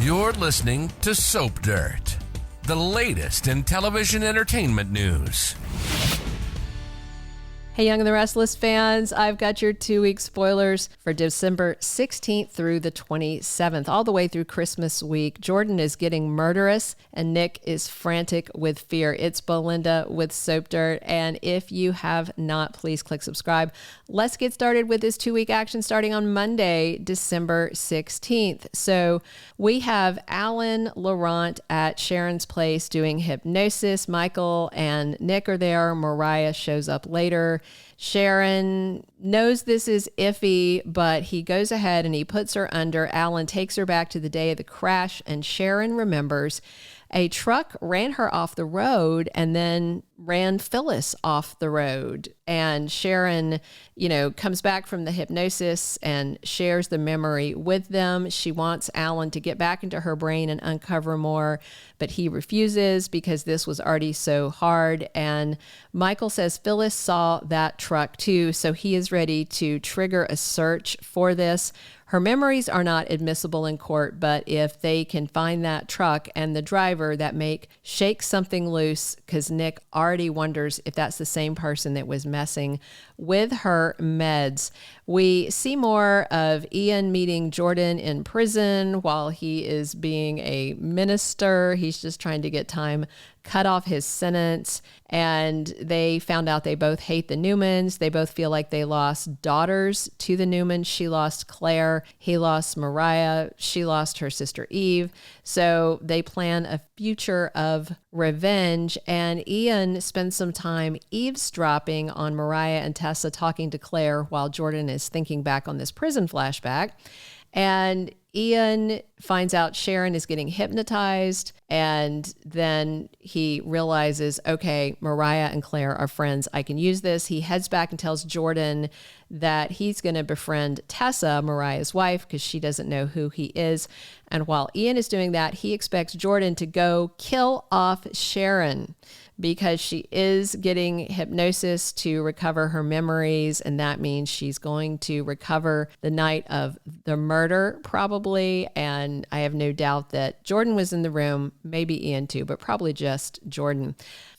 You're listening to Soap Dirt, the latest in television entertainment news. Hey, Young and the Restless fans, I've got your 2-week spoilers for December 16th through the 27th, all the way through Christmas week. Jordan is getting murderous, and Nick is frantic with fear. It's Belinda with Soap Dirt, and if you have not, please click subscribe. Let's get started with this 2-week action starting on Monday, December 16th. So we have Alan Laurent at Sharon's place doing hypnosis. Michael and Nick are there. Mariah shows up later. Sharon knows this is iffy, but he goes ahead and he puts her under. Alan takes her back to the day of the crash, and Sharon remembers a truck ran her off the road and then ran Phyllis off the road. And Sharon, comes back from the hypnosis and shares the memory with them. She wants Alan to get back into her brain and uncover more, but he refuses because this was already so hard. And Michael says Phyllis saw that truck too, so he is ready to trigger a search for this. Her memories are not admissible in court, but if they can find that truck and the driver, that may shake something loose, because Nick already wonders if that's the same person that was messing with her meds. We see more of Ian meeting Jordan in prison while he is being a minister. He's just trying to get time cut off his sentence, and they found out they both hate the Newmans. They both feel like they lost daughters to the Newmans. She lost Claire, he lost Mariah, she lost her sister Eve. So they plan a future of revenge, and Ian spends some time eavesdropping on Mariah and Tessa talking to Claire while Jordan is thinking back on this prison flashback. And Ian finds out Sharon is getting hypnotized, and then he realizes, okay, Mariah and Claire are friends. I can use this. He heads back and tells Jordan that he's going to befriend Tessa, Mariah's wife, because she doesn't know who he is. And while Ian is doing that, he expects Jordan to go kill off Sharon, because she is getting hypnosis to recover her memories, and that means she's going to recover the night of the murder, probably. And I have no doubt that Jordan was in the room, maybe Ian too, but probably just Jordan.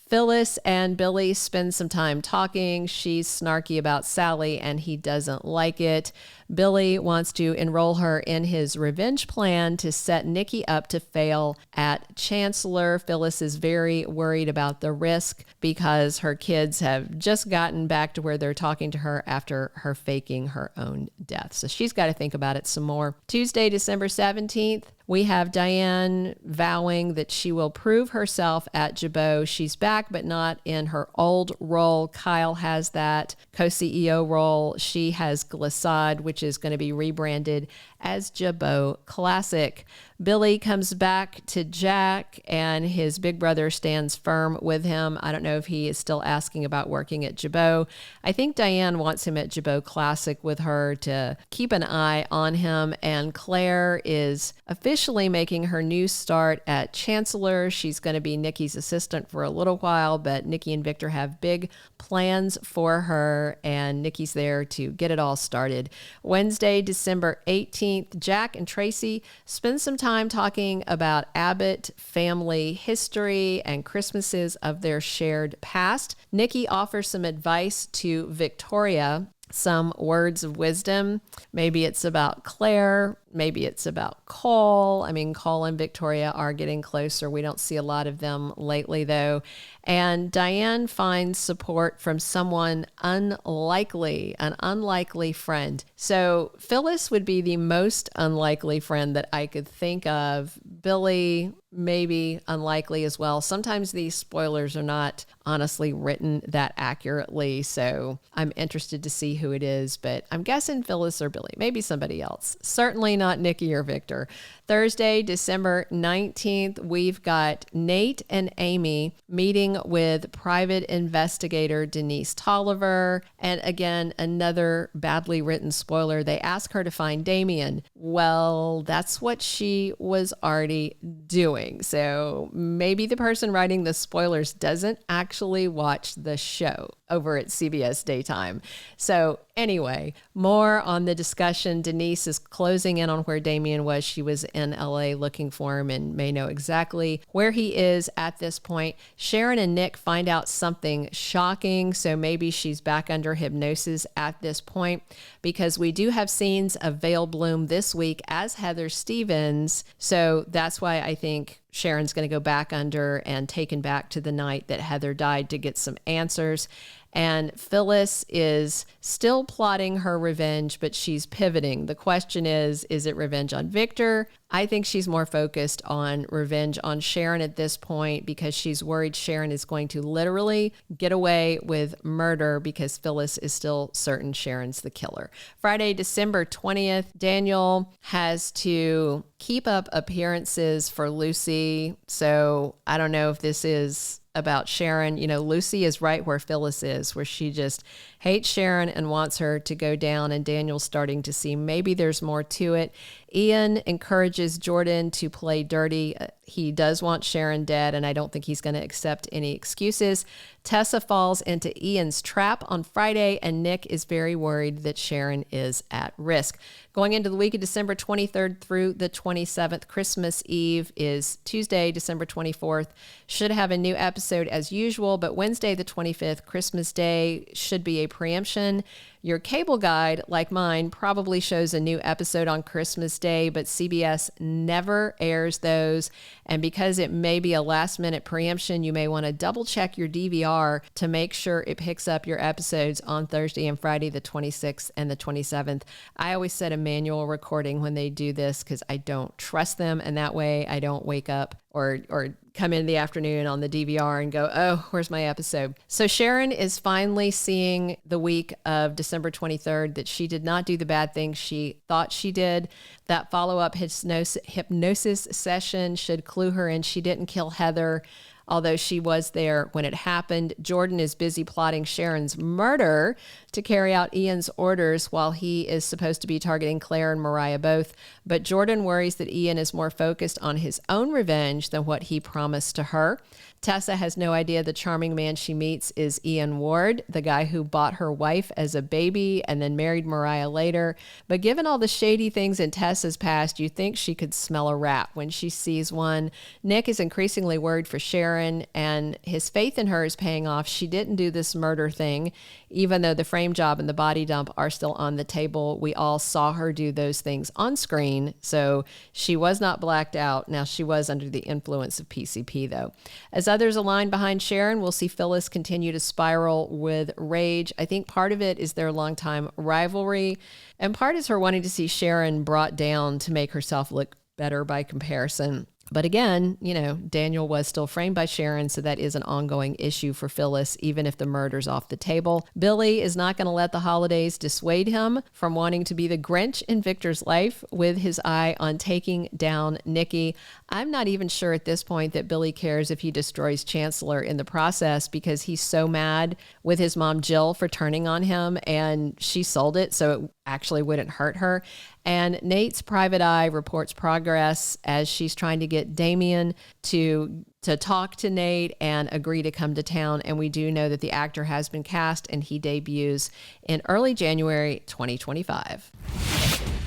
Phyllis and Billy spend some time talking. She's snarky about Sally, and he doesn't like it. Billy wants to enroll her in his revenge plan to set Nikki up to fail at Chancellor. Phyllis is very worried about the risk because her kids have just gotten back to where they're talking to her after her faking her own death. So she's got to think about it some more. Tuesday, December 17th, we have Diane vowing that she will prove herself at Jabot. She's back, but not in her old role. Kyle has that co-CEO role. She has Glissade, which is going to be rebranded as Jabot Classic. Billy comes back to Jack, and his big brother stands firm with him. I don't know if he is still asking about working at Jabot. I think Diane wants him at Jabot Classic with her to keep an eye on him. And Claire is officially making her new start at Chancellor. She's going to be Nikki's assistant for a little while, but Nikki and Victor have big plans for her, and Nikki's there to get it all started. Wednesday, December 18th, Jack and Tracy spend some time talking about Abbott family history and Christmases of their shared past. Nikki offers some advice to Victoria, some words of wisdom. Maybe it's about Claire. Maybe it's about Cole. I mean, Cole and Victoria are getting closer. We don't see a lot of them lately, though. And Diane finds support from someone unlikely, an unlikely friend. So Phyllis would be the most unlikely friend that I could think of. Billy, maybe unlikely as well. Sometimes these spoilers are not honestly written that accurately, so I'm interested to see who it is, but I'm guessing Phyllis or Billy, maybe somebody else. Certainly not Nikki or Victor. Thursday, December 19th, we've got Nate and Amy meeting with private investigator Denise Tolliver. And again, another badly written spoiler. They ask her to find Damian. Well, that's what she was already doing. So maybe the person writing the spoilers doesn't actually watch the show. over at CBS Daytime. So anyway, more on the discussion. Denise is closing in on where Damian was. She was in LA looking for him and may know exactly where he is at this point. Sharon and Nick find out something shocking. So maybe she's back under hypnosis at this point, because we do have scenes of Vale Bloom this week as Heather Stevens. So that's why I think Sharon's going to go back under and taken back to the night that Heather died to get some answers. And Phyllis is still plotting her revenge, but she's pivoting. The question is it revenge on Victor? I think she's more focused on revenge on Sharon at this point, because she's worried Sharon is going to literally get away with murder, because Phyllis is still certain Sharon's the killer. Friday, December 20th, Daniel has to keep up appearances for Lucy. So I don't know if this is about Sharon. You know, Lucy is right where Phyllis is, where she just hates Sharon and wants her to go down, and Daniel's starting to see maybe there's more to it. Ian encourages Jordan to play dirty. He does want Sharon dead, and I don't think he's going to accept any excuses. Tessa falls into Ian's trap on Friday, and Nick is very worried that Sharon is at risk. Going into the week of December 23rd through the 27th, Christmas Eve is Tuesday, December 24th. Should have a new episode as usual, but Wednesday the 25th, Christmas Day, should be a preemption. Your cable guide, like mine, probably shows a new episode on Christmas Day, but CBS never airs those. And because it may be a last-minute preemption, you may want to double-check your DVR to make sure it picks up your episodes on Thursday and Friday, the 26th and the 27th. I always set a manual recording when they do this because I don't trust them, and that way I don't wake up or come in the afternoon on the DVR and go, oh, where's my episode? So Sharon is finally seeing the week of December 23rd that she did not do the bad thing she thought she did. That follow-up hypnosis session should clue her in. She didn't kill Heather, although she was there when it happened. Jordan is busy plotting Sharon's murder to carry out Ian's orders while he is supposed to be targeting Claire and Mariah both. But Jordan worries that Ian is more focused on his own revenge than what he promised to her. Tessa has no idea the charming man she meets is Ian Ward, the guy who bought her wife as a baby and then married Mariah later. But given all the shady things in Tessa's past, you think she could smell a rat when she sees one. Nick is increasingly worried for Sharon, and his faith in her is paying off. She didn't do this murder thing, even though the frame job and the body dump are still on the table. We all saw her do those things on screen, so she was not blacked out. Now, she was under the influence of PCP, though. As others align behind Sharon, we'll see Phyllis continue to spiral with rage. I think part of it is their longtime rivalry, and part is her wanting to see Sharon brought down to make herself look better by comparison. But again, you know, Daniel was still framed by Sharon, so that is an ongoing issue for Phyllis, even if the murder's off the table. Billy is not going to let the holidays dissuade him from wanting to be the Grinch in Victor's life, with his eye on taking down Nikki. I'm not even sure at this point that Billy cares if he destroys Chancellor in the process, because he's so mad with his mom Jill for turning on him, and she sold it, so it actually wouldn't hurt her. And Nate's private eye reports progress as she's trying to get Damian to talk to Nate and agree to come to town. And we do know that the actor has been cast, and he debuts in early January 2025.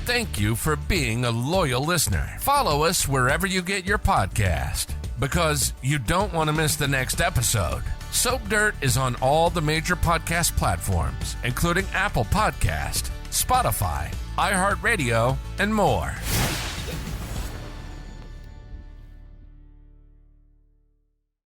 Thank you for being a loyal listener. Follow us wherever you get your podcast, because you don't want to miss the next episode. Soap Dirt is on all the major podcast platforms, including Apple Podcast, Spotify, iHeartRadio, and more.